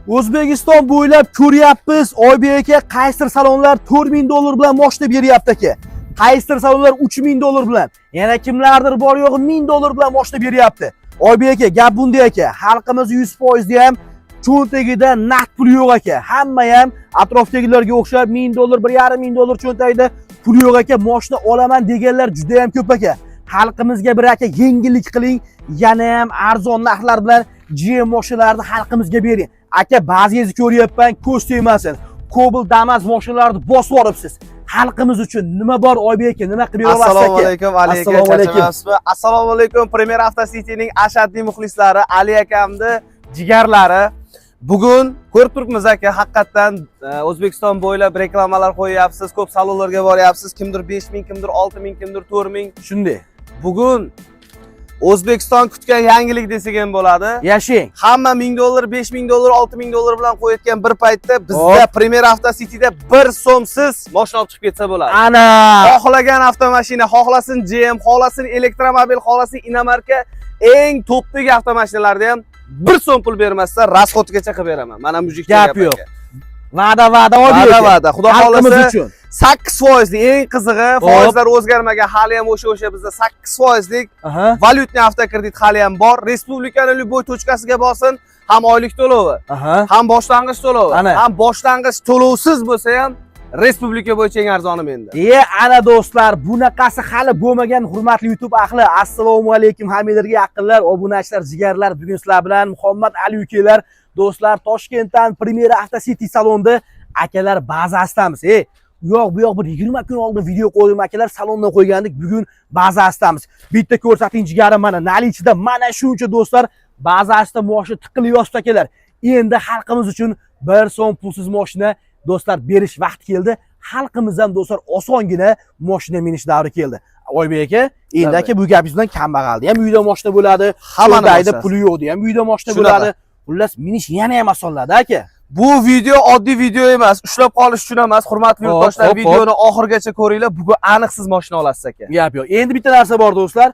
O'zbekiston bo'ylab ko'ryapmiz. Oybek aka, qaysidir salonlar 4000 dollar bilan mashina beryapti aka. Qaysidir salonlar 3000 dollar bilan. Yana kimlardir bor yo'g'i 1000 dollar bilan mashina beryapti. Oybek aka, gap bunday aka. Xalqimiz 100% da ham cho'ntagida naqd pul yo'q aka. Hamma ham atrofdagilarga o'xshab 1000 dollar, 1500 dollar cho'ntagida pul yo'q aka. Mashina olaman deganlar juda ham ko'p aka. Xalqimizga bir aka yengillik qiling, yana ham arzon narxlar bilan GM mashinalarni xalqimizga bering. Aka, ba'zingizni ko'ryapman, ko'z tegmasin. Cobalt Damas mashinalarni bosib olibsiz. Xalqimiz uchun nima bor Oybek aka, nima qilib berasiz aka? Assalomu alaykum, Ali aka. Assalomu alaykum, Premier Avto City'ning ashaddiy muxlislari, Ali akamni jigarlari. Bugun ko'rib turibmiz aka, haqiqatan O'zbekiston bo'ylab reklamalar qo'yyapsiz, ko'p salonlarga boryapsiz. Kimdir 5000, kimdir 6000, kimdir 4000. Shunday. Bugun O'zbekiston kutgan yangilik desak ham bo'ladi. Yashing. Hamma 1000 dollar, 5000 dollar, 6000 dollar bilan qo'yayotgan bir paytda bizda Premier Avto City'da 1 so'msiz mashina olib chiqib ketsa bo'ladi. Ana! Xohlagan avtomashina, xohlasin GM, xohlasin elektromobil, xohlasin inomarka, eng topdagi avtomashinalarda ham 1 so'm pul bermasdan rasxodgacha qilib beraman. Mana mujik gap yo'q. Va'da Oybek aka. Va'da. Xudo xolasa 8% eng qizig'i, foizlar o'zgarmagan, hali ham o'sha bizda 8% valyutniy avtokredit hali ham bor. Respublikaning любой точкasiga borsin, ham oylik to'lovi, ham boshlang'ich to'lovi, ham boshlang'ich to'lovsiz bo'lsa ham respublika bo'yicha eng arzoni menda. Ana do'stlar, bunaqasi hali bo'lmagan hurmatli YouTube ahli. Assalomu alaykum hammalarga yaqinlar, obunachilar, jigarlar. Bugun sizlar bilan Muhammad Ali ukalar, do'stlar, Toshkentdan Premier Avto City salonida akalar bazasidamiz. Bu yoq bir 20 kun oldin video qo'ydim akalar, salondan qo'ygandik. Bugun bazasidamiz. Bitta ko'rsating jigarim, mana nalichida mana shuncha do'stlar, bazasida mashina tiqilib yotibdi akalar. Endi xalqimiz uchun 1 so'm pulsiz mashina do'stlar berish vaqti keldi. Xalqimizdan do'stlar osongina mashina minish davri keldi. Oybek aka, endi aka bu gapingizdan kambag'aldi ham uyda mashina bo'ladi, hammaning puli yo'qdi ham uyda mashina bo'ladi. Xullas minish yana ham osonladi aka. Bu video oddiy video emas, ushlab qolish uchun emas. Hurmatli yurtdoshlar, videoni oxirigacha ko'ringlar. Bugun aniqsiz mashina olasiz aka. Gap yo'q. Endi bitta narsa bor do'stlar.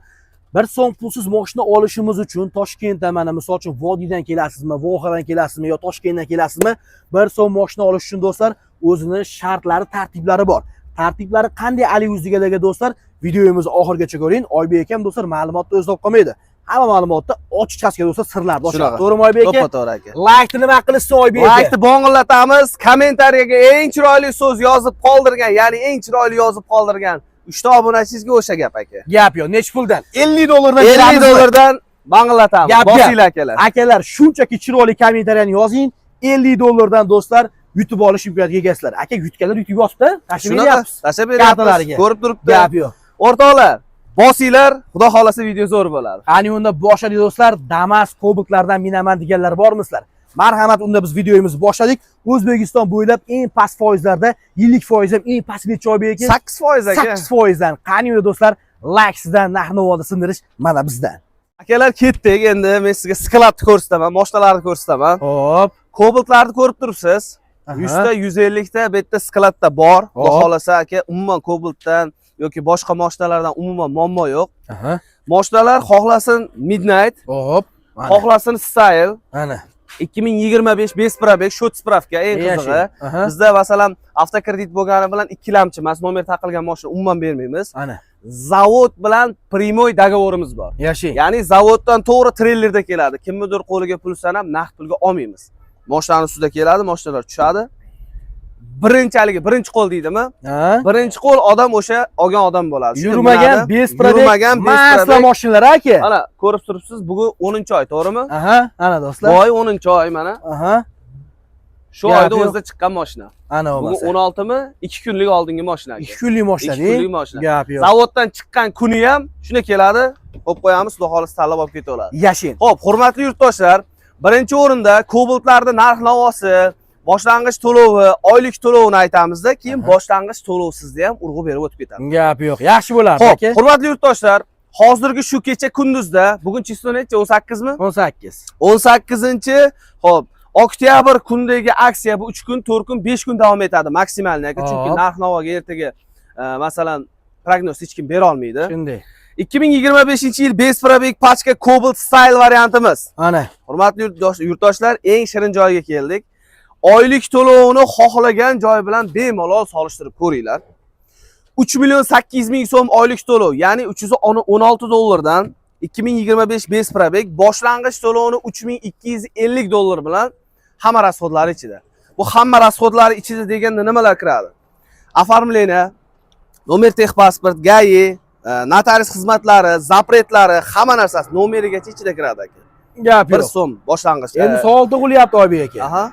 1 so'm pulsiz mashina olishimiz uchun Toshkentdan, mana misol uchun Vodiydan kelasizmi, Vohadan kelasizmi yo Toshkentdan kelasizmi, 1 so'm mashina olish uchun do'stlar o'zini shartlari, tartiblari bor. Tartiblari qanday Ali o'zigalarga do'stlar, videomizni oxirigacha ko'ring. Oybek akam do'stlar ma'lumotni o'zida olib qolmaydi. Hamma ma'lumotni ochiqchasiga do'stlar sirlarni ochadi. To'g'rimi Oybek aka? To'g'ri aka. Like nima qilishsin Oybek aka? Like bong'illatamiz. Kommentariyaga eng chiroyli so'z yozib qoldirgan, ya'ni eng chiroyli yozib qoldirgan 3 ta obunachingizga o'sha gap aka. Gap yo'q. Nech puldan? 50 dollardan 50 dollardan bong'illatamiz. Bosinglar akalar. Akalar, shunchaki chiroyli kommentariyani yozing. 50 dollardan do'stlar YouTube olish imkoniyatiga egasizlar. Aka, yutganlar yutib yotibdi. Tashlab beryapsiz. Tashlab beryapsiz. Ko'rib turibdi. Gap yo'q. O'rtoqlar, bosinglar, xudo xolasa video zo'r bo'ladi. Qani unda boshladik do'stlar. Damas Cobaltlardan minaman deganlar bormisizlar? Marhamat, unda biz videomizni boshladik. O'zbekiston bo'ylab eng past foizlarda, yillik foiz ham eng past necha Oybek aka? 8% aka. 8% dan. Qani unda do'stlar, like sizdan, narx-navoda sindirish mana bizdan. Akalar, ketdik. Endi men sizga skladni ko'rsataman, mashinalarni ko'rsataman. Xo'p, Cobaltlarni ko'rib turibsiz. 100 ta, 150 ta bitta skladda bor. Xudo xolasa aka, umuman Cobaltdan yoki boshqa mashinalardan umuman muammo yo'q. Mashinalar xohlasin Midnight, hop, xohlasin Style. Mana 2025 bespravek, shot spravka eng qizig'i. Bizda masalan avtokredit bo'lgani bilan ikkilamchi emas, nomer taqilgan mashina umuman bermaymiz. Ana zavod bilan primoy dogovorimiz bor. Yashing. Ya'ni zavoddan to'g'ri treylerda keladi. Kimnidir qo'liga pul sanab naqd pulga olmaymiz. Mashinaning ustida keladi, mashinalar tushadi. Birinchi qo'l deydimi? Birinchi qo'l odam o'sha olgan odam bo'ladi. Yurmagan bespravek masla mashinalar aka. Mana ko'rib turibsiz, bugun 10-oy, to'g'rimi? Ana do'stlar. Voy 10-oy mana. Shu oyda o'zida chiqqan mashina. Ana bo'lmasa. Bugun 16 mi? 2 kunlik oldingi mashina. 2 kunlik mashina. 2 kunlik mashina. Gap yo'q. Zavoddan chiqqan kuni ham shuna keladi. Qo'yib qo'yamiz, xudo xolasa tanlab olib ketaveradi. Yashing. Xo'p, hurmatli yurtdoshlar, birinchi o'rinda Cobaltlarning narx-navosi, boshlang'ich to'lovi, oylik to'lovini aytamizda, keyin boshlang'ich to'lovsizda ham urg'u berib o'tib ketamiz. Gap yo'q. Yaxshi bo'lardi aka. Xo'p, hurmatli yurtdoshlar, hozirgi shu kecha kunduzda, bugun chistona necha? 18 mi? 18. 18-chi, xo'p, oktyabr kundagi aksiya bu 3 kun, 4 kun, 5 kun davom etadi maksimalni aka. Chunki narx-navoga ertaga masalan prognoz hech kim bera olmaydi. Shunday. 2025-yil Base Probek Pachka Cobalt Style variantimiz. Ana. Hurmatli yurtdoshlar, eng shirin joyga keldik. Oylik to'lovini xohlagan joy bilan bemalol solishtirib ko'ringlar. 3.800.000 so'm oylik to'lov, ya'ni 316 dollardan 2025 Base Probek boshlang'ich to'lovini 3250 dollar bilan hamma rasxodlari ichida. Bu hamma rasxodlari ichida deganda nimalar kiradi? Оформление, nomer texpasport, GAI, notarius xizmatlari, zapretlari, hamma narsasi nomerigacha ichida kiradi aka. Gap 1 yo'q. so'm boshlang'ich. Endi savol tug'ilyapti Oybek aka. Aha.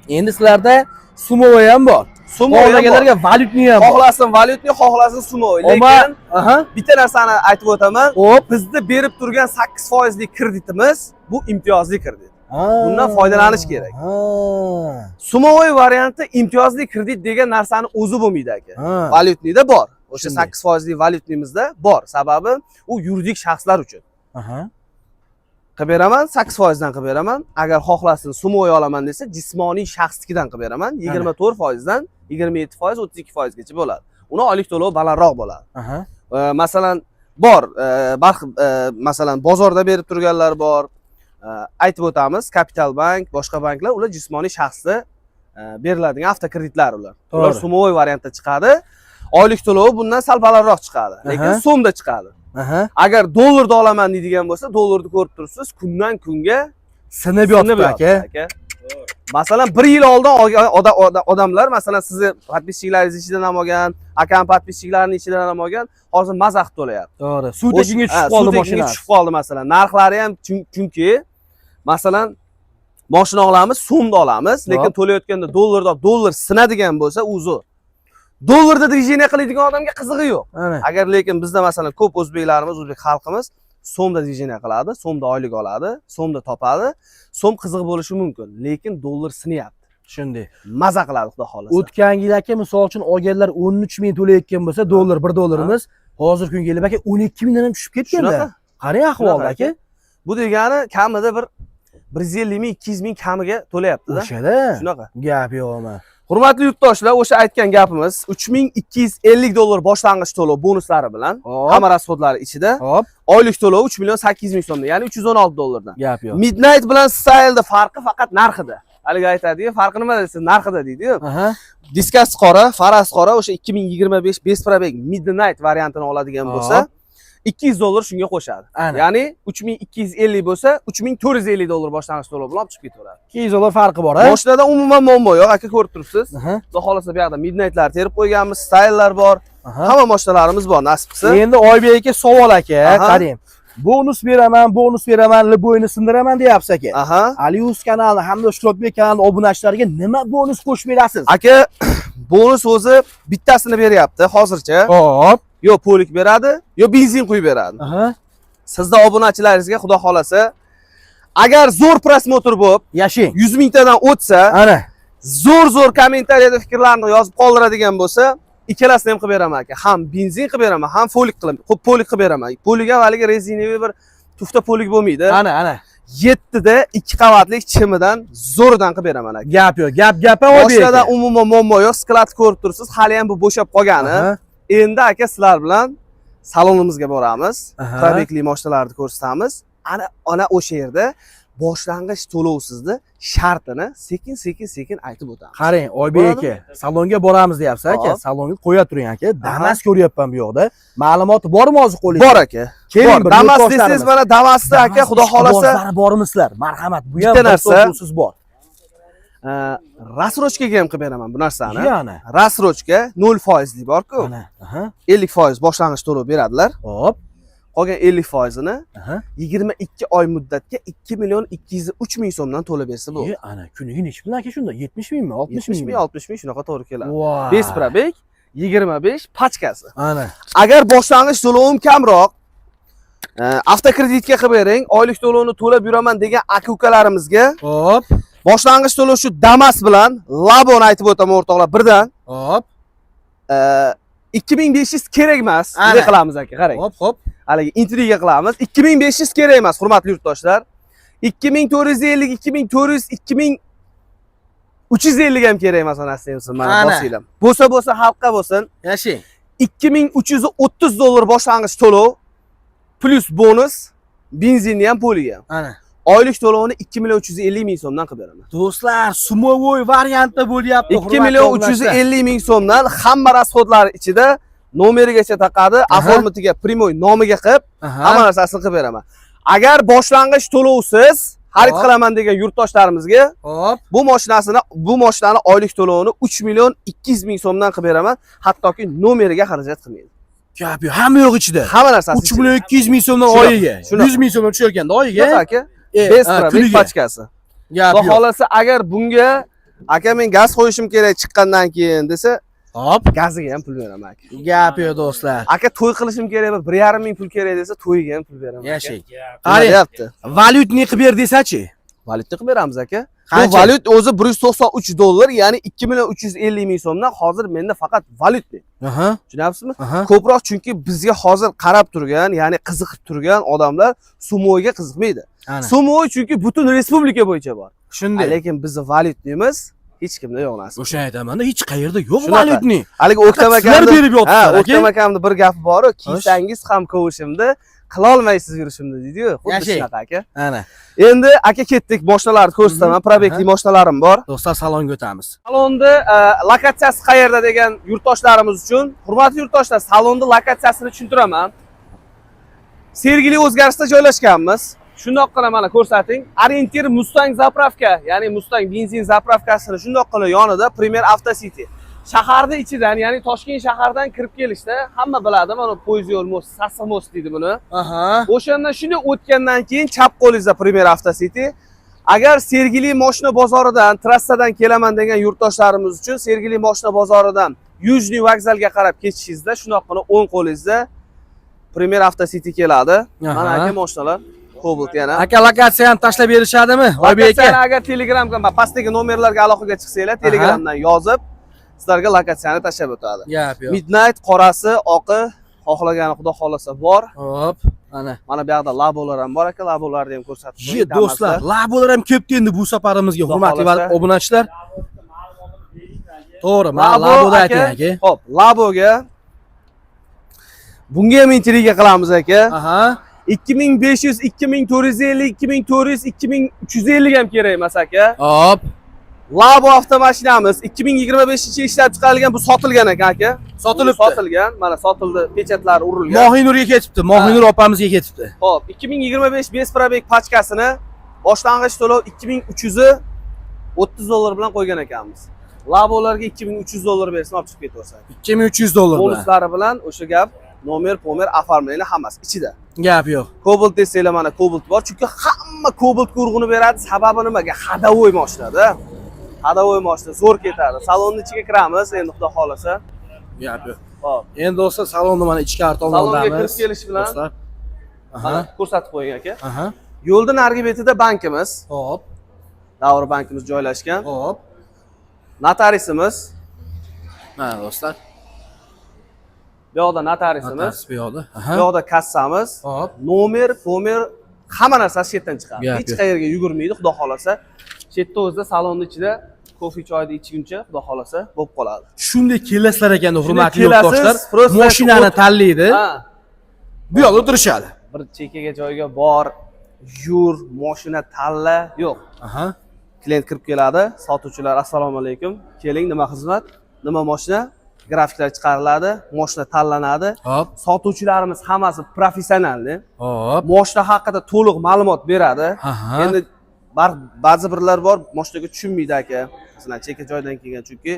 Endi sizlarda sumovoy ham bor. Xohlaganlarga valyutni ham bor. Xohlasin valyutni, xohlasin sumovoy. Lekin bitta narsani aytib o'taman. Bizda berib turgan 8% lik kreditimiz bu imtiyozli kredit. Bundan foydalanish kerak. Sumovoy varianti imtiyozli kredit degan narsani o'zi bo'lmaydi aka. Valyutnida bor. O'sha 8% lik valyutnimizda bor. Sababi u yuridik shaxslar uchun. Qilib beraman, 8% dan qilib beraman. Agar xohlasin sumovoy olaman desa, jismoniy shaxsnikidan qilib beraman. 24% dan 27%, 32% gacha bo'ladi. Uni oylik to'lovi balandroq bo'ladi. Masalan, bor, masalan, bozorda berib turganlar bor. Aytib o'tamiz, Capital Bank, boshqa banklar ular jismoniy shaxsda beriladigan avtokreditlar ular. Ular sumovoy variantda chiqadi. Oylik to'lovi bundan sal balandroq chiqadi, lekin so'mda chiqadi. Agar dollarda olaman deydigan bo'lsa, dollarni ko'rib turibsiz, kundan kunga sinib yotibdi aka. Masalan, 1 yil oldin odamlar, masalan, sizni podpischiklaringiz ichidan ham olgan, akam podpischiklarining ichidan ham olgan, hozir mazax to'layapti. To'g'ri. Suv tekinga tushib qoldi mashina. Tushib qoldi masalan. Narxlari ham chunki masalan mashina olamiz, so'mda olamiz, lekin to'layotganda dollar sinadigan bo'lsa, o'zi dollarda движение qiladigan odamga qizig'i yo'q. Agar lekin bizda masalan ko'p o'zbeklarimiz, o'zbek xalqimiz so'mda движение qiladi, so'mda oylik oladi, so'mda topadi. So'm qiziq bo'lishi mumkin, lekin dollar sinyapti. Shunday. Maza qiladi xudo xolasa. O'tgan yil aka misol uchun olganlar 13 ming to'layotgan bo'lsa, dollar 1 dollarimiz hozirgi kunga kelib aka 12 mingdan ham tushib ketganda. Qarang ahvolga aka. Bu degani kamida bir 150 ming, 200 ming kamiga to'layapti-da. O'shada. Shunaqa. Gap yo'qmi? Hurmatli yurtdoshlar, o'sha aytgan gapimiz 3250 dollar boshlang'ich to'lov bonuslari bilan hamma rasxodlari ichida. Oylik to'lov 3.800.000 so'mdan, ya'ni 316 dollardan. Gap yo'q. Midnight bilan Style'da farqi faqat narxida. Haligi aytadi-yu, farqi nima desa, narxida deydi-yu. Diskas qora, faras qora, o'sha 2025 Base Probek Midnight variantini oladigan bo'lsa, 200 dollar shunga qo'shadi. Ya'ni 3250 bo'lsa, 3450 dollar boshlang'ich to'lov bilan olib chiqib ketaveradi. 200 dollar farqi bor, ha? Mashinada umuman muammo yo'q, aka ko'rib turibsiz. Xudo xolasa bu yoqda Midnight'lar terib qo'yganmiz, Style'lar bor. Hamma mashinalarimiz bor, nasib qilsa. Endi Oybek aka savol aka, qarang. Bonus beraman, liboyni sindiraman deyapsiz aka. Alius kanali hamda Shuhratbek kanali obunachilariga nima bonus qo'shib berasiz? Aka, bonus o'zi bittasini beryapti hozircha. Xo'p. Yo polik beradi, yo benzin quyib beradi. Sizda obunachilaringizga xudo xolasa, agar zo'r prosmotr bo'lib, yashing, 100 mingtadan o'tsa, zo'r kommentariyada fikrlarni yozib qoldiradigan bo'lsa, ikkalasini ham qilib beraman aka. Ham benzin qilib beraman, ham polik qilib beraman. Polik avvaliga rezinaviy bir tufta polik bo'lmaydi. Ana. 7 da 2 qavatlik chimidan zo'ridan qilib beraman aka. Gap yo'q, gap Oybek. Boshlarda umuman muammo yo'q, sklat ko'rib turibsiz, hali ham bu bo'shab qolgani. Endi aka sizlar bilan salonimizga boramiz. Probekli mashinalarni ko'rsatamiz. Ana o'sha yerda boshlang'ich to'lovsizni shartini sekin aytib o'tamiz. Qarang, Oybek aka, salonga boramiz deyapsiz aka. Salonga qo'ya turing aka. Damas ko'ryapman bu yoqda. Ma'lumoti bormi hozir qo'lingizda? Bor aka. Keling, Damas desangiz mana Damasda aka, xudo xolasa. Bormisizlar? Marhamat, bu ham bitta narsa siz bor. Rasrochkaga ham qilib beraman bu narsani. Yana. Rasrochka 0% lik bor-ku. 50% boshlang'ich to'lov beradilar. Xo'p. Qolgan 50%ni 22 oy muddatga 2.203 ming so'mdan to'lab bersa bo'ladi. Ana, kuniga necha pul aka shunda? 70 mingmi, 60 mingmi? 60 ming shunaqa to'g'ri keladi. Base Probek 25 pachkasi. Ana. Agar boshlang'ich to'lovim kamroq, avtokreditga qilib bering, oylik to'lovni to'lab yuraman degan aka-ukalarimizga, xo'p, boshlang'ich to'lov shu Damas bilan Laboni aytib o'taman o'rtoqlar, birdan. Xo'p. 2500 kerak emas. Nima qilamiz aka, qarang. Xo'p. Haligi intriga qilamiz. 2500 kerak emas, hurmatli yurtdoshlar. 2450, 2400, 2350 ham kerak emas onasi ham mana bosinglar. Bo'lsa xalqqa bo'lsin. Yashing. 2330 dollar boshlang'ich to'lov. plus bonus, benzinni ham poliga ham. Ana. Oylik to'lovini 2 million 350 ming so'mdan qilib beraman. Do'stlar, sumovoy variantda bo'lyapti. 2 million 350 ming so'mdan hamma rasxodlari ichida nomerigacha taqadi, aformatiga primoy nomiga qilib, hamma narsasini qilib beraman. Agar boshlang'ich to'lovsiz xarid qilaman degan yurtdoshlarimizga, hop, bu mashinani oylik to'lovini 3 million 200 ming so'mdan qilib beraman, hattoki nomeriga xarajat qilmaydi. Gap yo'q, hamma yo'q ichida. Hamma narsasi 3 million 200 ming so'mdan oyiga, 100 ming so'mdan tushayotganda oyiga. Yo'q aka. Bez probek pachkasi. Gap yo'q. Xohlasa agar bunga aka men gaz qo'yishim kerak chiqqandan keyin desa, hop, gaziga ham pul beraman aka. Gap yo'q do'stlar. Aka to'y qilishim kerak, 1,5 ming pul kerak desa, to'yiga ham pul beraman. Yashang. Qarayapti. Valyutni qilib ber desachi? Valyutni qilib beramiz aka. Bu valyut o'zi 193 dollar, ya'ni 2 million 350 ming so'mdan hozir menda faqat valyutni. Tushunyapsizmi? Ko'proq chunki bizga hozir qarab turgan, ya'ni qiziqib turgan odamlar sumoyga qiziqmaydi. Sumoy chunki butun respublika bo'yicha bor. Shunday. Lekin bizning valyutnimiz hech kimda yo'q narsa. O'sha aytaman-da, hech qayerda yo'q valyutni. Haligi O'ktam akamni berib yotibdi. O'ktam akamning bir gapi bor-ku, kiysangiz ham ko'vishimni, qila olmaysiz yurishimni deydi-yu. Xuddi shunaqa aka. Ana. Endi aka ketdik, mashinalarni ko'rsataman. Probekli mashinalarim bor. Do'stlar, salonga o'tamiz. Salonda lokatsiyasi qayerda degan yurtdoshlarimiz uchun, hurmatli yurtdoshlar, salonda lokatsiyasini tushuntiraman. Sergeli o'zgarishda joylashganmiz. Shundoqqina mana ko'rsating. Orientir Mustang zapravka, ya'ni Mustang benzin zapravkasini shundoqqina yonida Premier Auto City. Shaharda ichidan, ya'ni Toshkent shaharidan kirib kelishda hamma biladi, mana poyezd yo'l most, Sassa most deydi buni. O'shandan shunday o'tgandan keyin chap qo'lingizda Premier Auto City. Agar Sergeli mashina bozoridan, trassadan kelaman degan yurtdoshlarimiz uchun Sergeli mashina bozoridan Yujniy vokzalga qarab ketishingizda shundoqqina o'ng qo'lingizda Premier Auto City keladi. Mana aka mashinalar. Cobalt yana. Aka lokatsiyani tashlab berishadimi? Oybek aka. Agar Telegramga, pastdagi nomerlarga aloqaga chiqsanglar, Telegramdan yozib, sizlarga lokatsiyani tashlab o'tadi. Gap yo'q. Midnight qorasi, oqi, xohlagani xudo xolasa bor. Hop, mana. Mana bu yerda labolar ham bor aka, labolarni ham ko'rsatib qo'ying. Do'stlar, labolar ham ko'p endi bu safarimizga, hurmatli obunachilar. To'g'ri, mana laboda ayting aka. Xo'p, laboga bunga ham intriga qilamiz aka. 2500, 2450, 2400, 2350 ham kerak emas aka. Hop. Labo avtomashinamiz 2025-yil ishlab chiqarilgan, bu sotilgan aka. Sotilibdi. Sotilgan. Mana sotildi, pechatlari urilgan. Mohinurga ketibdi. Mohinur opamizga ketibdi. Xo'p, 2025 bez probek pachkasini boshlang'ich to'lov 2330 dollar bilan qo'ygan ekanmiz. Labolarga 2300 dollar bersin, olib chiqib ketaversak. 2300 dollar bilan. Bonuslari bilan o'sha gap, nomer, pomer, oformlanglar hammasi ichida. Gap yo'q. Cobalt desanglar mana Cobalt bor, chunki hamma Cobalt urg'uni beradi. Sababi nimaga? Hadavoy mashinada. Hadavoy mashina zo'r ketadi. Salonning ichiga kiramiz, endi xudo xolasa. Gap yo'q. Hop. Endi do'stlar, salonni mana ichkari tomonidamiz. Salonga kirib kelish bilan mana ko'rsatib qo'ying aka. Yo'lda narigi betida bankimiz. Hop. Davr bankimiz joylashgan. Hop. Notarisimiz. Mana do'stlar. Bu yoqda notarisimiz. Bu yoqda. Bu yoqda kassamiz. Hop. Nomer, pomer, hamma narsa chetdan chiqadi. Hech qayerga yugurmaydi, xudo xolasa. Chetda o'zida salonning ichida kofe choyni ichguncha, xudo xolasa, bo'lib qoladi. Shunday kelasizlar ekan, hurmatli yurtdoshlar. Mashinani tanlaydi. Bu yoqda o'tirishadi. Bir chekkaga joyga bor, yur, mashina tanla, yo'q. Klient kirib keladi, sotuvchilar assalomu alaykum. Keling, nima xizmat, nima mashina? Grafiklar chiqariladi, mashina tanlanadi. Hop. Sotuvchilarimiz hammasi professionalni. Hop. Mashina haqida to'liq ma'lumot beradi. Endi ba'zi birlar bor, mashinaga tushunmaydi aka. Masalan, chekka joydan kelgan, chunki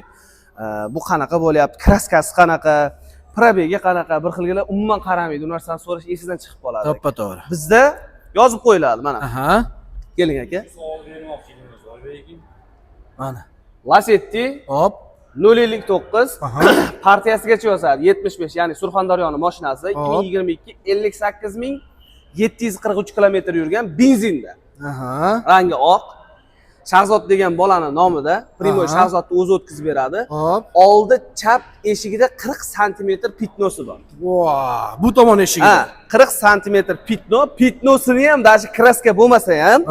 bu qanaqa bo'lyapti, kraskasi qanaqa, probegi qanaqa, bir xilgalar umuman qaramaydi. U narsani so'rash esidan chiqib qoladi. To'ppa-to'g'ri. Bizda yozib qo'yiladi mana. Keling aka. Mana. Lasetti. Hop. 059 partiyasigacha yozadi. 75, ya'ni Surxondaryoning mashinasi 2022 58743 kilometr yurgan benzinda. Rangi oq. Shahzod degan bolani nomida, Primoy Shahzodni o'zi o'tkazib beradi. Oldi chap eshigida 40 sm pitnosi bor. Voy, bu tomon eshigida. 40 sm pitno, pitnosini ham dashi kraska bo'lmasa ham,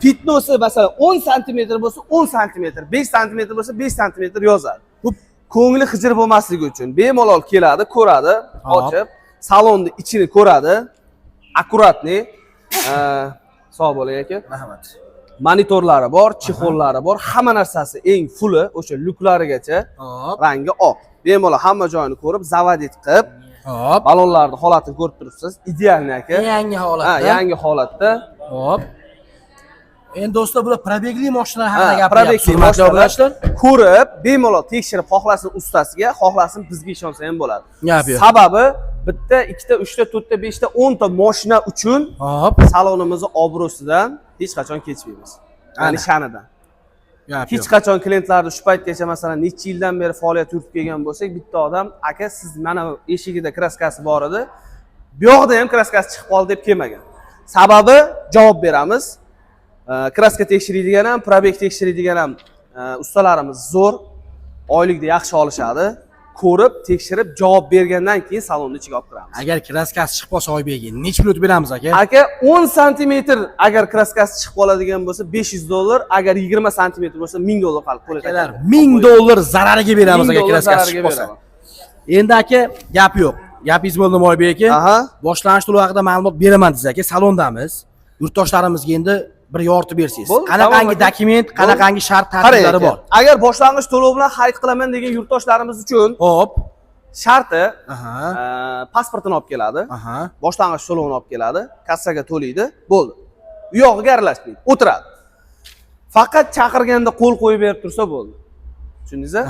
pitnosi masalan 10 sm bo'lsa 10 sm, 5 sm bo'lsa 5 sm yozadi. Bu ko'ngli xijir bo'lmasligi uchun bemalol keladi, ko'radi, ochib, salonni ichini ko'radi. akkuratniy, sog' bo'ling aka. Rahmat. Monitorlari bor, chexollari bor, hamma narsasi eng fulli, o'sha lyuklarigacha. Hop. Rangi oq. Bemalol hamma joyini ko'rib, zavodit qilib, Hop. balonlarning holatini ko'rib turibsiz. Idealni aka. Yangi holatda. Ha, yangi holatda. Hop. Endi do'stlar, bular probegli mashinalar haqida gapiryapmiz. Probegli mashinalar ko'rib, bemalol tekshirib, xohlasin ustasiga, xohlasin bizga ishonsa ham bo'ladi. Sababi bitta, ikkita, uchta, to'rtta, beshta, 10 ta mashina uchun hop, salonimizni obro'sidan hech qachon kechmaymiz. Ya'ni sha'nidan. Hech Hech qachon klientlarni shu paytgacha masalan necha yildan beri faoliyat yuritib kelgan bo'lsak, bitta odam, aka siz mana eshigida kraskasi bor edi, bu yoqda ham kraskasi chiqib qoldi deb kelmagan. Sababi javob beramiz. Kraska tekshiradigan ham, probeg tekshiradigan ham ustalarimiz zo'r, oylikda yaxshi olishadi. Ko'rib, tekshirib, javob bergandan keyin salonni ichiga olib kiramiz. Agar kraskasi chiqib qolsa Oybekga necha minut beramiz aka? Aka 10 sm agar kraskasi chiqib qoladigan bo'lsa $500, agar 20 sm bo'lsa $1000 qilib qo'yadi. $1000 zarariga beramiz aka kraskasi chiqib qolsa. Endi aka gap yo'q. Gapingiz bo'ldimi Oybek aka? Boshlanish to'lovi haqida ma'lumot beraman desiz aka, salondamiz. Yurtdoshlarimizga endi bir yoritib bersangiz. Qanaqangi dokument, qanaqangi shart tartiblari bor? Agar boshlang'ich to'lov bilan xarid qilaman degan yurtdoshlarimiz uchun hop, sharti pasportini olib keladi, boshlang'ich to'lovini olib keladi, kassaga to'laydi, bo'ldi. U yog'iga aralashmaydi, o'tiradi. Faqat chaqirganda qo'l qo'yib berib tursa bo'ldi. Tushundingizmi?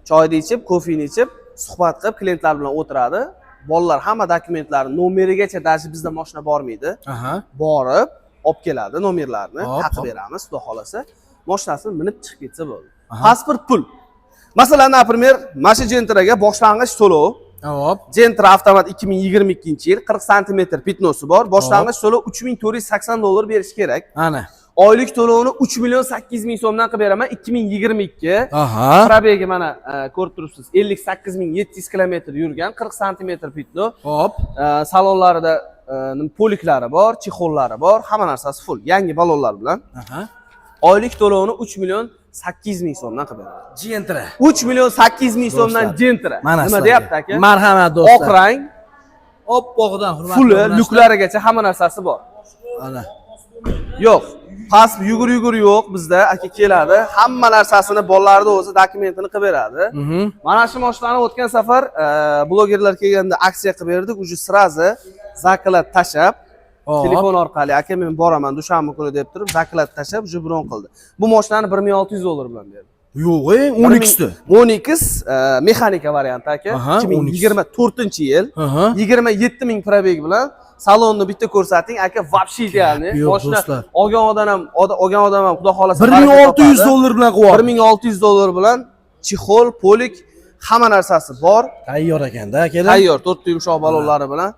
Choyni ichib, kofeni ichib, suhbat qilib, klientlar bilan o'tiradi. Bolalar hamma dokumentlarni nomerigacha даже bizda mashina bormaydi. Borib olib keladi, nomerlarni taqib beramiz, xudo xolasa. Mashinasini minib chiqib ketsa bo'ldi. Pasport pul. Masalan, например, mana shu Gentraga boshlang'ich to'lov. Hop. Gentra avtomat 2022-yil 40 sm pitnosi bor. Boshlang'ich to'lov $3480 berish kerak. Ana. Oylik to'lovini 3.800.000 so'mdan qilib beraman 2022. Probegi mana ko'rib turibsiz. 58.700 km yurgan, 40 sm pitno. Hop. Salonlarida poliklari bor, chexollari bor, hamma narsasi full, yangi balonlar bilan. Oylik to'lovini 3.800.000 so'mdan qilib beraman. Gentra. 3.800.000 so'mdan Gentra. Nima deyapti aka? Marhamat do'stlar. Oq rang, oppoqdan hurmatli. full lyuklarigacha hamma narsasi bor. Ana. Yo'q, pas yugur yo'q bizda, aka keladi, hamma narsasini bolalarning o'zi dokumentini qilib beradi. Mana shu mashinani o'tgan safar blogerlar kelganda aksiya qilib berdik, uje srazi zaklad tashab, telefon orqali aka men boraman dushanba kuni deb turib, zaklad tashab, uje bron qildi. Bu mashinani $1600 bilan berdi. Yo'q, 12 12 mexanika varianti aka, 2024-yil, 27.000 probeg bilan salonni bitta ko'rsating aka, вообще idealni. Mashina olgan odam ham xudo xolasa $1600 bilan qo'yadi. $1600 bilan chexol, polik, hamma narsasi bor. Tayyor ekanda akalar. Tayyor, 4 ta yumshoq balonlari bilan.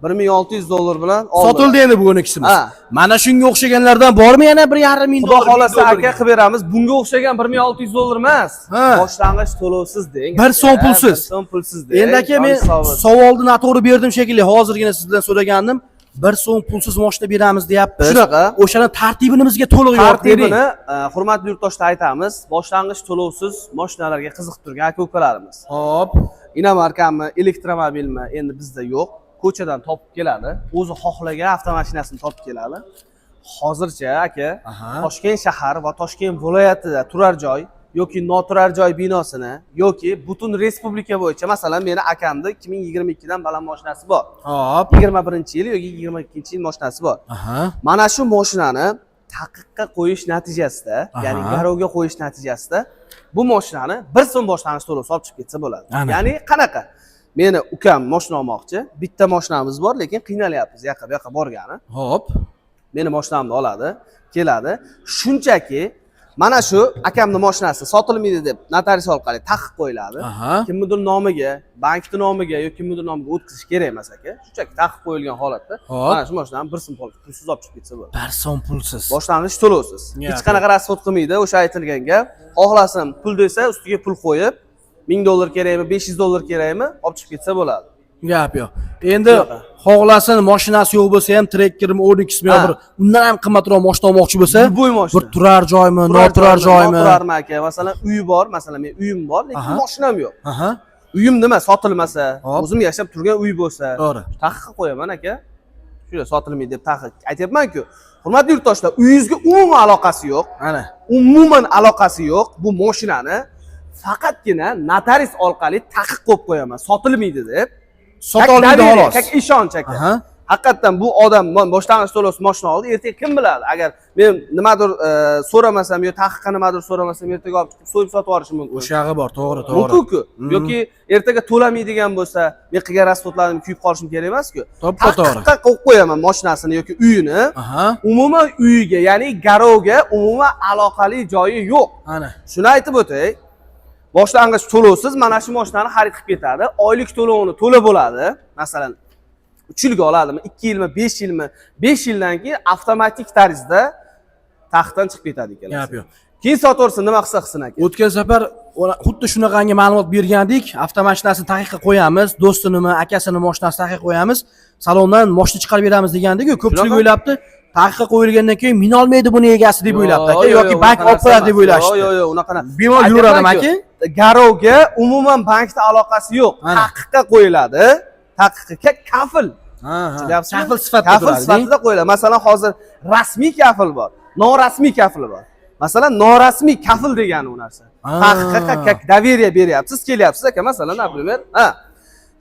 $1600 bilan sotildi endi bu 12simiz. Mana shunga o'xshaganlardan bormi yana $1.5 Xudo xolasa aka qilib beramiz. Bunga o'xshagan $1600 emas. Boshlang'ich to'lovsiz deng. 1 so'm pulsiz. 1 so'm pulsiz deng. Endi aka men savolni noto'g'ri berdim shekilli. Hozirgina sizdan so'ragandim. 1 so'm pulsiz mashina beramiz deyapmiz. Shunaqa. O'shani tartibini bizga to'liq yoritib bering. Tartibini hurmatli yurtdoshlar aytamiz. Boshlang'ich to'lovsiz mashinalarga qiziqib turgan aka-ukalarimiz. Hop. Inomarkami, elektromobilmi endi bizda yo'q. Ko'chadan topib keladi. O'zi xohlagan avtomashinasini topib keladi. Hozircha aka, Toshkent shahar va Toshkent viloyatida turar joy yoki noturar joy binosini yoki butun respublika bo'yicha, masalan, meni akamda 2022 dan baland mashinasi bor. Hop, 21-yil yoki 22-yil mashinasi bor. Mana shu mashinani taqiqqa qo'yish natijasida, ya'ni garovga qo'yish natijasida bu mashinani 1 so'm boshlang'ich to'lov olib chiqib ketsa bo'ladi. Ya'ni qanaqa? Meni ukam mashina olmoqchi, bitta mashinamiz bor, lekin qiynalyapmiz bu yoqqa borgani. Hop. Meni mashinamni oladi, keladi. Shunchaki mana shu akamning mashinasi sotilmaydi deb notarius orqali taqiq qo'yiladi. Kimnidir nomiga, bankning nomiga yoki kimnidir nomiga o'tkazish kerak emas aka. Shunchaki taqiq qo'yilgan holatda mana shu mashinani 1 so'm pulsiz olib chiqib ketsa bo'ladi. 1 so'm pulsiz. Boshlang'ich to'lovsiz. Hech qanaqa rasxod qilmaydi, o'sha aytilgan gap. Xohlasin pul desa, ustiga pul qo'yib $1000 kerakmi, $500 kerakmi, olib chiqib ketsa bo'ladi. Gap yo'q. Endi xohlasin mashinasi yo'q bo'lsa ham, trekkermi, Onixmi yo bir undan ham qimmatroq mashina olmoqchi bo'lsa, bir turar joymi, noturar joymi? Turarmi aka, masalan, uyi bor, masalan, men uyim bor, lekin mashinam yo'q. Uyim nima sotilmasa, o'zim yashab turgan uy bo'lsa, taqiqqa qo'yaman aka. Shunday sotilmaydi deb taqiq aytyapman-ku. Hurmatli yurtdoshlar, uyingizga umuman aloqasi yo'q. Ana. Umuman aloqasi yo'q bu mashinani faqatgina notarius orqali taqiq qo'yib qo'yaman, sotilmaydi deb. Sotolmaydi xolos. Kak ishonch aka. Haqiqatan bu odam boshlang'ich to'lovsiz mashina oldi, ertaga kim biladi? Agar men nimadir so'ramasam yo taqiqqa nimadir so'ramasam, ertaga olib chiqib so'yib sotib yuborishi mumkin. O'shag'i bor, to'g'ri. Mumkin-ku. Yoki ertaga to'lamaydigan bo'lsa, men qilgan rasxodlarim kuyib qolishim kerak emas-ku. Taqiqqa qo'yib qo'yaman mashinasini yoki uyini. Umuman uyiga, ya'ni garovga umuman aloqali joyi yo'q. Ana. Shuni aytib o'tay. Boshlang'ich to'lovsiz mana shu mashinani xarid qilib ketadi. Oylik to'lovini to'la bo'ladi. Masalan, 3 yilga oladimi, 2 yilmi, 5 yilmi? 5 yildan keyin avtomatik tarzda taxtdan chiqib ketadi ekanlar. Gap yo'q. Keyin sotaversin, nima qilsa qilsin aka. O'tgan safar xuddi shunaqangi ma'lumot bergandik. Avtomashinasini taqiqqa qo'yamiz, do'stinimi, akasini mashinasini taqiqqa qo'yamiz, salondan mashina chiqarib beramiz degandik-ku. Ko'pchilik o'ylabdi, taqiqqa qo'yilgandan keyin min olmaydi buni egasi deb o'ylabdi aka, yoki bank olib qo'yadi deb o'ylashdi. Yo'q, unaqa. Bemalol yuradim aka. Garovga umuman bankda aloqasi yo'q. Taqiqqa qo'yiladi. Taqiqqa kafil. Kafil sifatida kafil sifatida qo'yiladi. Masalan, hozir rasmiy kafil bor, norasmiy kafil bor. Masalan, norasmiy kafil degani u narsa. Taqiqqa daveriya beryapsiz, kelyapsiz aka, masalan, например,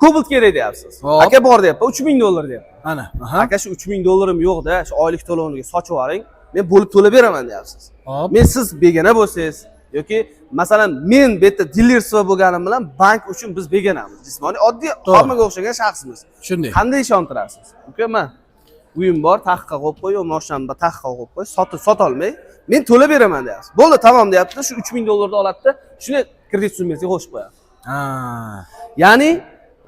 Cobalt kerak deyapsiz. Aka bor deyapti, $3000 deyapti. Ana, aka shu $3000 yo'q-da, shu oylik to'lovini sotib yuboring, men bo'lib to'lab beraman deyapsiz. Men siz begona bo'lsangiz yoki masalan men bu yerda dilerstvo bo'lganim bilan bank uchun biz begonamiz. Jismoniy oddiy hammaga o'xshagan shaxsmiz. Shunday. Qanday ishontirasiz? Uka, men uyim bor, taqiqqa qo'yib qo'y, yo mashinamni taqiqqa qo'yib qo'y, sota olmay, men to'lab beraman deyapsiz. Bo'ldi, tamom deyapti, shu $3000 ni oladi-da, shuni kredit summasiga qo'shib qo'yadi. Ya'ni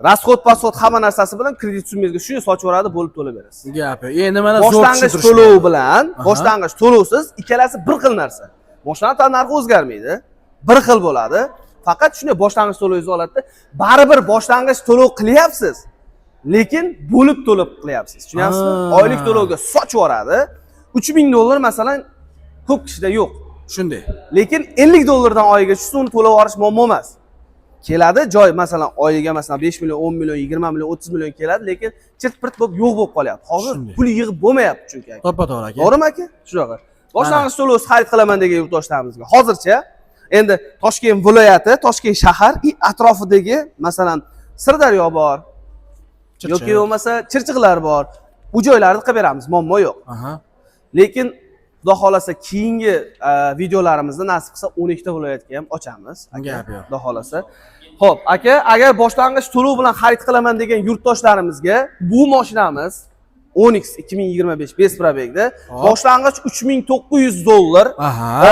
rasxod hamma narsasi bilan kredit summasiga shuni sochib yuboradi, bo'lib to'lab berasiz. Gap yo'q. Endi mana boshlang'ich to'lov bilan boshlang'ich to'lovsiz ikkalasi bir xil narsa. Mashina narxi o'zgarmaydi. Bir xil bo'ladi. Faqat shunday boshlang'ich to'lovingizni oladi-da, baribir boshlang'ich to'lov qilyapsiz, lekin bo'lib to'lab qilyapsiz. Tushunyapsizmi? Oylik to'lovga sochib yuboradi. $3000 masalan ko'p kishida yo'q. Shunday. Lekin $50 dan oyiga tushsa uni to'lab olish muammo emas. Keladi joy, masalan oyiga masalan 5 million, 10 million, 20 million, 30 million keladi, lekin chirt-pirt bo'lib yo'q bo'lib qolyapti. Hozir pul yig'ib bo'lmayapti chunki aka. To'ppa-to'g'ri aka. To'g'rimi aka? Shunaqa. Boshlang'ich to'lovsiz xarid qilaman degan yurtdoshlarimizga hozircha endi Toshkent viloyati, Toshkent shahar atrofidagi masalan Sirdaryo bor yoki bo'lmasa Chirchiqlar bor. Bu joylarni qilib beramiz, muammo yo'q. Lekin Xudo xolasa keyingi videolarimizda nasib qilsa 12 ta viloyatga ham ochamiz. Gap yo'q. Xudo xolasa. Xo'p, aka, agar boshlang'ich to'lov bilan xarid qilaman degan yurtdoshlarimizga bu mashinamiz Onyx 2025 bes probegda boshlang'ich $3900,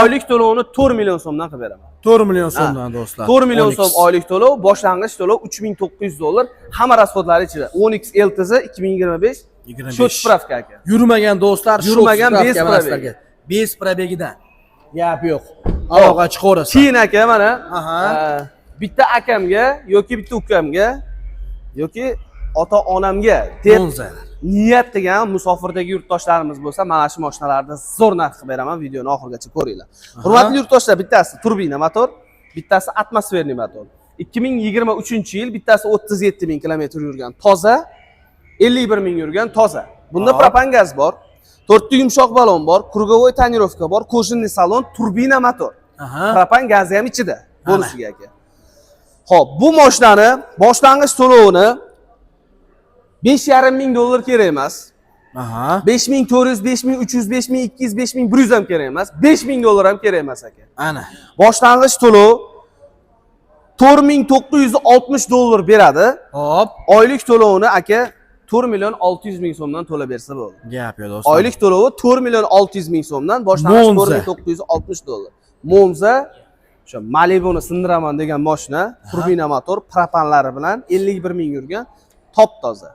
oylik to'lovni 4 million so'mdan qilib beraman. 4 million so'mdan do'stlar. 4 million so'm oylik to'lov, boshlang'ich to'lov $3900, hamma rasxodlari ichida. Onyx LTZ 2025 shu spravka aka. Yurmagan do'stlar, yurmagan bes probeg. Bes probegidan. Gap yo'q. Aloqa chiqaverasiz. Keyin aka mana bitta akamga yoki bitta ukamga yoki ota-onamga deb niyat qilgan musofirdagi yurtdoshlarimiz bo'lsa, mana shu mashinalarni zo'r narx qilib beraman. Videoni oxirigacha ko'ringlar. Hurmatli yurtdoshlar, bittasi turbina motor, bittasi atmosferniy motor. 2023-yil bittasi 37 000 km yurgan toza, 51 000 yurgan toza. Bunda propan gaz bor, 4 ta yumshoq balon bor, krugovoy tonirovka bor, kojinli salon, turbina motor. Propan gazi ham ichida. Bo'lishiga aka. Xo'p, bu mashinani boshlang'ich to'lovini $5,500 kerak emas. 5400, 5300, 5200, 5100 ham kerak emas. $5000 ham kerak emas aka. Ana. Boshlang'ich to'lov $4960 beradi. Hop. Oylik to'lovini aka 4,600,000 so'mdan to'lab bersa bo'ldi. Gap yo'q do'stlar. Oylik to'lovi 4,600,000 so'mdan, boshlang'ich $4960. Monza o'sha Malibuni sindiraman degan mashina, turbina motor, propanlari bilan 51 000 yurgan top toza.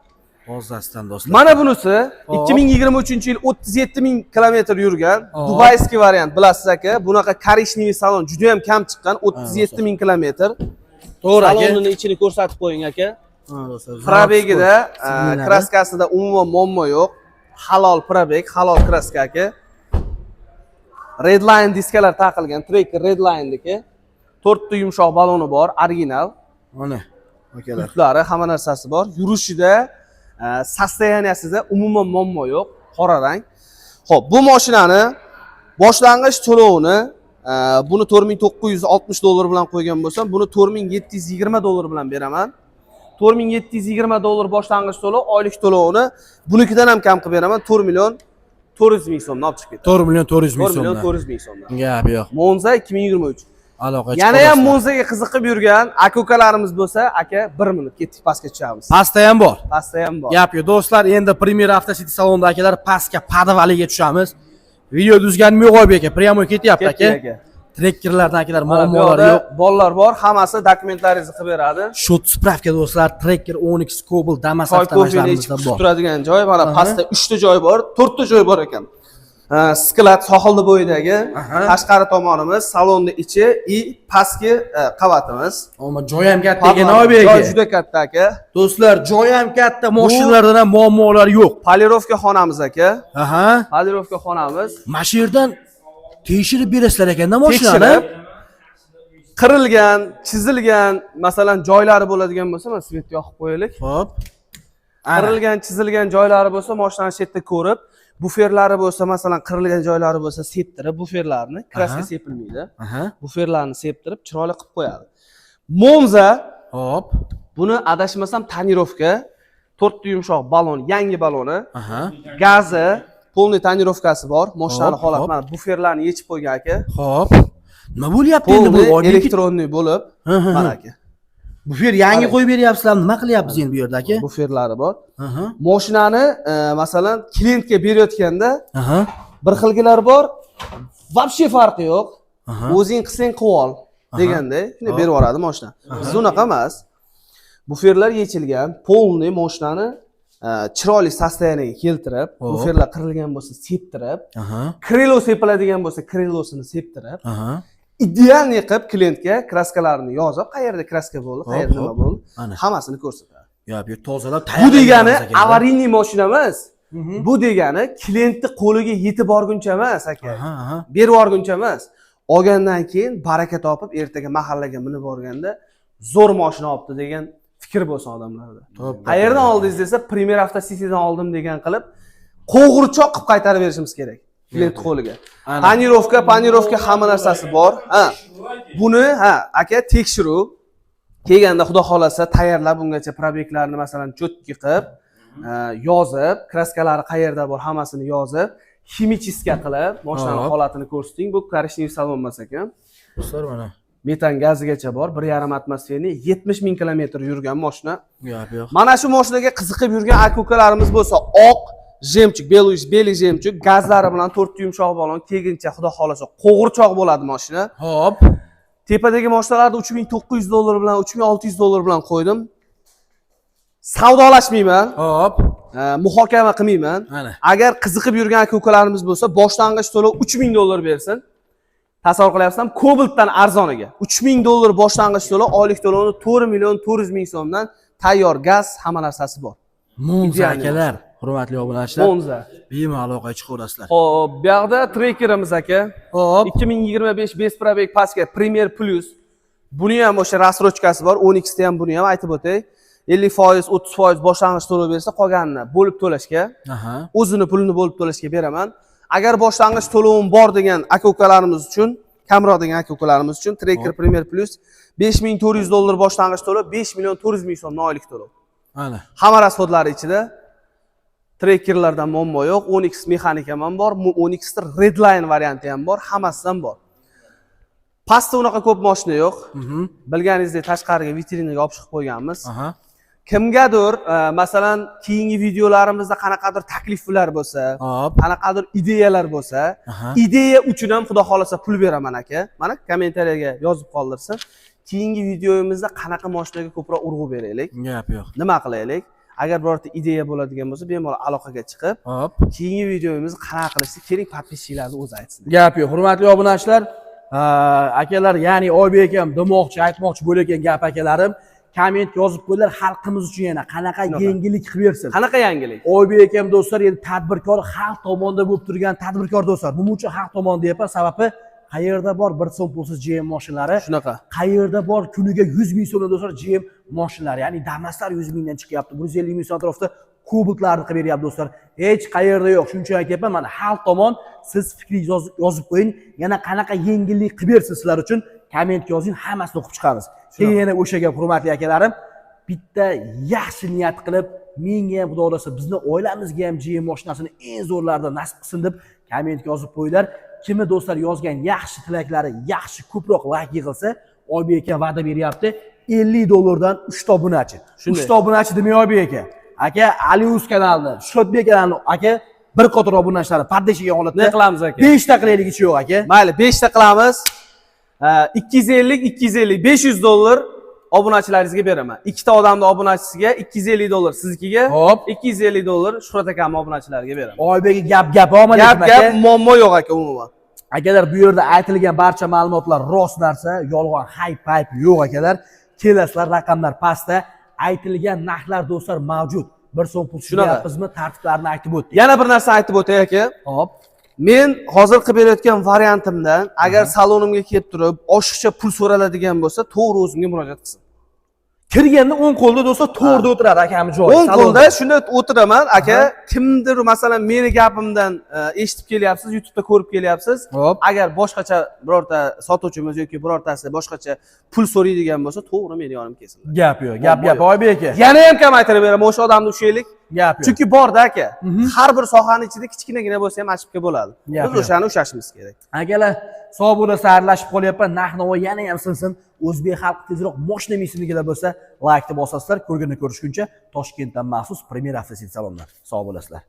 Tozasidan do'stlar. Mana bunisi 2023-yil 37 000 km yurgan dubayskiy variant, bilasiz aka. Bunaqa korishniy salon juda ham kam chiqqan, 37 000 km. To'g'ri aka. Salonning ichini ko'rsatib qo'ying aka. Probegida, kraskasida umuman muammo yo'q. Halol probeg, halol kraska aka. Redline diskalar taqilgan, Tracker Redline'niki. 4 ta yumshoq baloni bor, original. Mana akalar. Kutlari, hamma narsasi bor. Yurishida Sostoyaniyasida umuman muammo yo'q, qora rang. Xo'p, bu mashinani boshlang'ich to'lovini buni $4960 bilan qo'ygan bo'lsam, buni $4720 bilan beraman. $4720 boshlang'ich to'lov, oylik to'lovini bunikidan ham kam qilib beraman. 4.400.000 so'mdan olib chiqib ketaman. 4.400.000 so'mdan. 4.400.000 so'mdan. Gap yo'q. Monza 2023. Aloqa chiqib. Yana ham Monzaga qiziqib yurgan aka-ukalarimiz bo'lsa, aka 1 minut ketdik, pastga tushamiz. Pastda ham bor. Pastda ham bor. Gap yo'q. Do'stlar, endi Premier Avto City salonida akalar pastga padvaliga tushamiz. Video tuzganmi yo'q aka? Prямо ketyapti aka. Trekkerlardan akalar muammolar yo'q. Bolalar bor, hammasi dokumentlaringizni qilib beradi. Shot spravka do'stlar, Trekker Onyx Cobalt Damas avtomashinalarida bor. Turadigan joy, mana pastda 3 ta joy bor, 4 ta joy bor ekan. Sklat sohilni bo'yidagi, tashqari tomonimiz, salonni ichi и pastki qavatimiz. Ammo joy ham katta ekan aka. Joy juda katta aka. Do'stlar, joy ham katta, mashinalardan ham muammolar yo'q. Polirovka xonamiz aka. Aha. Polirovka xonamiz. Mana shu yerdan tekshirib berasizlar ekanda mashinani. Qirilgan, chizilgan, masalan, joylari bo'ladigan bo'lsa, mana svet yoqib qo'yaylik. Xo'p. Qirilgan, chizilgan joylari bo'lsa, mashinani shu yerda ko'rib, buferlari bo'lsa, masalan, qirilgan joylari bo'lsa, septirib, buferlarni, kraska sepilmaydi. Buferlarni septirib, chiroyli qilib qo'yadi. Monza, hop, buni adashmasam tonirovka, 4 ta yumshoq balon, yangi baloni, gazi, polniy tonirovkasi bor. Mashinani holat mana buferlarni yechib qo'ygan aka. Hop. Nima bo'lyapti endi bu? Elektronniy bo'lib, mana aka. Bufer yangi qo'yib beryapsizlar, nima qilyapsiz endi bu yerda aka? Buferlari bor. Mashinani masalan klientga berayotganda bir xilgilar bor, вообще farqi yo'q. O'zing qilsang qilib ol deganda shunday berib yuboradi mashina. Biz unaqa emas. Buferlar yechilgan, polniy mashinani chiroyli sostoyaniyaga keltirib, buferlar qirilgan bo'lsa septirib, krilo sepiladigan bo'lsa krilosini septirib, idealniy qilib klientga kraskalarini yozib, qayerda kraska bo'ldi, qayerda nima bo'ldi, hammasini ko'rsatadi. Yo'q, bu tozalab Bu degani avariyniy mashina emas. Bu degani klientning qo'liga yetib borguncha emas aka. Berib borguncha emas. Olgandan keyin baraka topib, ertaga mahallaga minib borganda zo'r mashina olibdi degan fikr bo'lsin odamlarda. Qayerdan oldingiz desa, Premier Avto City'dan oldim degan qilib, qo'g'irchoq qilib qaytarib berishimiz kerak klient qo'liga. Panirovka hamma narsasi bor. Buni aka tekshiruv kelganda xudo xolasa tayyorlab bungacha probyektlarni masalan cho'tki qilib, yozib, kraskalari qayerda bor hammasini yozib, ximichiska qilib, mashinaning holatini ko'rsating. Bu korishniy salon emas ekan. Do'stlar mana metan gazigacha bor, 1,5 atmosferli 70 ming kilometr yurgan mashina. Yo'q. Mana shu mashinaga qiziqib yurgan aka-ukalarimiz bo'lsa, oq jemchuk, beli jemchuk, gazlari bilan 4 ta yumshoq balon, tegincha xudo xolasa qo'g'irchoq bo'ladi mashina. Hop. Tepadagi mashinalarni $3,900 bilan, $3,600 bilan qo'ydim. Savdolashmayman. Hop. Muhokama qilmayman. Agar qiziqib yurgan aka-ukalarimiz bo'lsa, boshlang'ich to'lov $3,000 bersin. Tasavvur qilyapsizmi? Cobaltdan arzoniga. $3,000 boshlang'ich to'lov, oylik to'lovni 4.400.000 so'mdan tayyor gaz, hamma narsasi bor. Monza akalar, hurmatli obunachilar. Monza. Bemalol aloqaga chiqaverasizlar. Xo'p, bu yoqda trekkerimiz aka. Hop. 2025 bes probek pastga Premier Plus. Buni ham o'sha rasrochkasi bor. 10X da ham buni ham aytib o'tay. 50%, 30% boshlang'ich to'lov bersa, qolganini bo'lib to'lashga, o'zini pulini bo'lib to'lashga beraman. Agar boshlang'ich to'lovim bor degan aka-ukalarimiz uchun, kamroq degan aka-ukalarimiz uchun Trekker Premier Plus $5,400 boshlang'ich to'lov, 5,400,000 so'm oylik to'lov. Mana. Hamma rasxodlari ichida trekkerlardan muammo yo'q. 10X mexanika ham bor, 10X Redline varianti ham bor, hammasi ham bor. Pastda unaqa ko'p mashina yo'q. Bilganingizdek tashqariga vitrinaga olib chiqib qo'yganmiz. Kimgadir, masalan, keyingi videolarimizda qanaqadir takliflar bo'lsa, qanaqadir ideyalar bo'lsa, ideya uchun ham xudo xolasa pul beraman aka. Mana kommentariyaga yozib qoldirsin. Keyingi videomizda qanaqa mashinaga ko'proq urg'u beraylik. Gap yo'q. Nima qilaylik? Agar birorta ideya bo'ladigan bo'lsa, bemalol aloqaga chiqib, keyingi videomizni qanaqa qilishni keling podpischilarni o'zi aytsin. Gap yo'q. Hurmatli obunachilar, akalar, ya'ni Oybek akam demoqchi, aytmoqchi bo'layotgan gap akalarim, komment yozib qo'yinglar, xalqimiz uchun yana qanaqa yangilik qilib bersin. Qanaqa yangilik? Oybek akam do'stlar, endi tadbirkor, xalq tomonidan bo'lib turgan tadbirkor do'stlar. Nima uchun xalq tomonidan deyapman? Sababi qayerda bor 1 so'm pulsiz GM mashinalari, shunaqa. Qayerda bor kuniga 100 ming so'mdan do'stlar GM mashinalari, ya'ni Damaslar 100 mingdan chiqyapti. 150 ming so'm atrofida kuboklarni qilib beryapti do'stlar. Hech qayerda yo'q. Shuncha aytyapman, mana hal tomon siz fikringizni yozib qo'ying. Yana qanaqa yengillik qilib bersin sizlar uchun kommentga yozing, hammasini o'qib chiqamiz. Keyin yana o'sha gap, hurmatli akalarim, bitta yaxshi niyat qilib, menga ham xudo xolasa bizni oilamizga ham GM mashinasini eng zo'rlaridan nasib qilsin deb kommentga yozib qo'yinglar. Kimni do'stlar yozgan yaxshi tilaklari, yaxshi ko'proq like yig'ilsa, Oybek aka va'da beryapti. $50 dan 3 ta obunachi. 3 ta obunachi demay Oybek aka. Aka Alius kanalni, Shuhratbek kanalni aka bir qator obunachilari pardeshiga holatda ne qilamiz aka? 5 ta qilaylik ichi yo'q aka. Mayli, 5 ta qilamiz. 250 $500 obunachilaringizga beraman. 2 ta odamning obunachisiga $250 siznikiga, Hop. $250 Shuhrat akamning obunachilariga beraman. Oybek gap olmaylik aka. Gap muammo yo'q aka umuman. Akalar, bu yerda aytilgan barcha ma'lumotlar rost narsa, yolg'on hype yo'q akalar. Kelasizlar, raqamlar pastda, aytilgan narxlar do'stlar mavjud. 1 so'm pul tushirayapmizmi, tartiblarni aytib o'tdik. Yana bir narsa aytib o'tay aka. Hop. Men hozir qilib berayotgan variantimdan agar salonimga kelib turib, oshiqcha pul so'raladigan bo'lsa, to'g'ri o'zimga murojaat qilsin. Kirganda o'ng qo'lda do'stlar to'g'rida o'tirar akamiz joyi. O'ng qo'lda shunda o'tiraman aka. Kimdir masalan meni gapimdan eshitib kelyapsiz, YouTube'da ko'rib kelyapsiz. Agar boshqacha birorta sotuvchimiz yoki birortasi boshqacha pul so'raydigan bo'lsa, to'g'ri meni yonimga kelsinlar. Gap yo'q, gap Oybek aka. Yana ham kamaytirib beraman, o'sha odamni ushlaylik. Gap yo'q. Chunki borda aka, har bir sohaning ichida kichkinagina bo'lsa ham achibga bo'ladi. Biz o'shani ushashimiz kerak. Akalar, sog' bo'lib sarlashib qolyapman. Narx-navo yana ham sinsin. O'zbek xalqi tezroq mashina minsinligida bo'lsa, like deb bosasizlar. Ko'rganda ko'rishguncha Toshkentdan maxsus Premier avtosalonlar. Sog' bo'lasizlar.